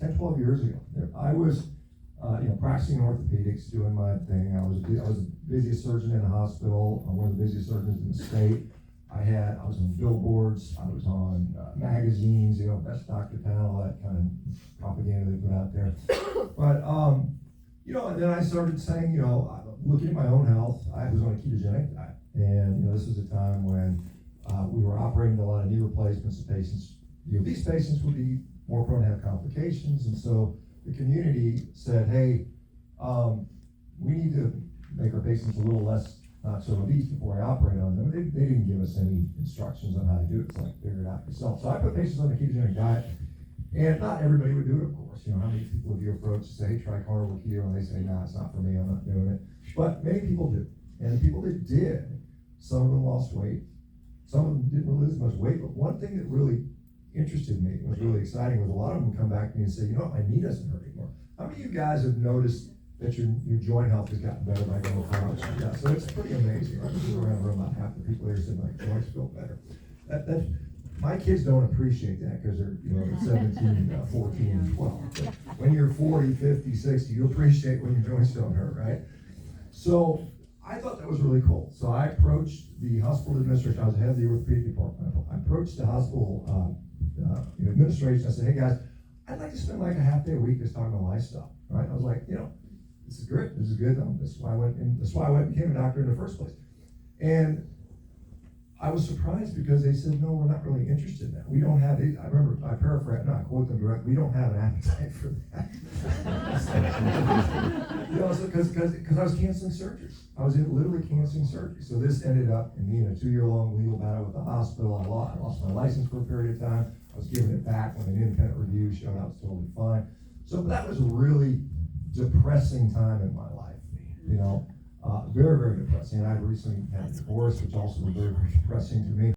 10, 12 years ago. I was, practicing orthopedics, doing my thing. I was the busiest surgeon in the hospital. I'm one of the busiest surgeons in the state. I was on billboards. I was on magazines, best doctor panel, that kind of propaganda they put out there. But, and then I started saying, looking at my own health. I was on a ketogenic diet. And, this was a time when we were operating a lot of knee replacements of patients. These patients would be more prone to have complications. And so the community said, hey, we need to make our patients a little less not so obese before I operate on them. They didn't give us any instructions on how to do it. It's like, figure it out yourself. So I put patients on a ketogenic diet, and not everybody would do it, of course. How many people have you approached to say, hey, try carnivore keto, and they say, nah, it's not for me, I'm not doing it. But many people do. And the people that did, some of them lost weight, some of them didn't really lose much weight. But one thing that really interested me, was really exciting, was a lot of them come back to me and say, my knee doesn't hurt anymore. How many of you guys have noticed that your joint health has gotten better by going college? Yeah, so it's pretty amazing. I'm just around the room, about half the people here said my joints feel better. My kids don't appreciate that because they're 17, 14, and 12. But when you're 40, 50, 60, you appreciate when your joints don't hurt, right? So I thought that was really cool. So I approached the hospital administration. I was head of the orthopedic department. I approached the hospital administration. I said, hey guys, I'd like to spend like a half day a week just talking about my lifestyle, right? I was like, this is great. This is good. This is why I went and became a doctor in the first place. And I was surprised because they said, no, we're not really interested in that. We don't have it. I remember, I paraphrase, no, I quote them directly, we don't have an appetite for that. Because I was canceling surgeries. I was literally canceling surgery. So this ended up in me in a 2-year-long legal battle with the hospital. I lost my license for a period of time. I was giving it back when an independent review showed I was totally fine. So that was a really depressing time in my life, very, very depressing. And I recently had a divorce, which also was very, very depressing to me.